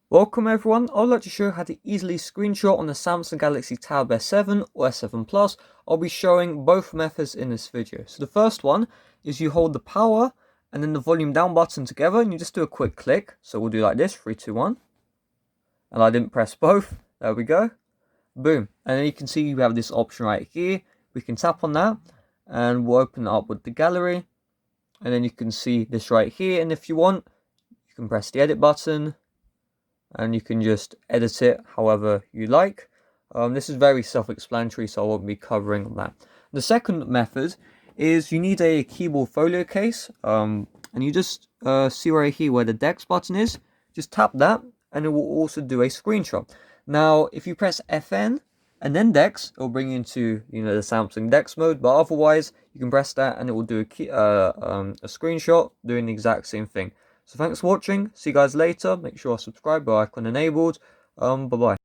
Welcome everyone, I would like to show you how to easily screenshot on the Samsung Galaxy Tab S7 or S7 Plus. I'll be showing both methods in this video. So the first one is you hold the power and then the volume down button together and you just do a quick click. So we'll do like this, 3, 2, 1. And I didn't press both, there we go. Boom, and then you can see you have this option right here. We can tap on that and we'll open it up with the gallery. And then you can see this right here, and if you want, you can press the edit button and you can just edit it however you like. This is very self-explanatory, so I won't be covering that. The second method is you need a keyboard folio case, and you just see right here where the Dex button is. Just tap that and it will also do a screenshot. Now if you press FN and then Dex, it will bring you into the Samsung Dex mode, but otherwise you can press that and it will do a screenshot doing the exact same thing. So thanks for watching, see you guys later, make sure to subscribe, bell icon enabled, bye bye.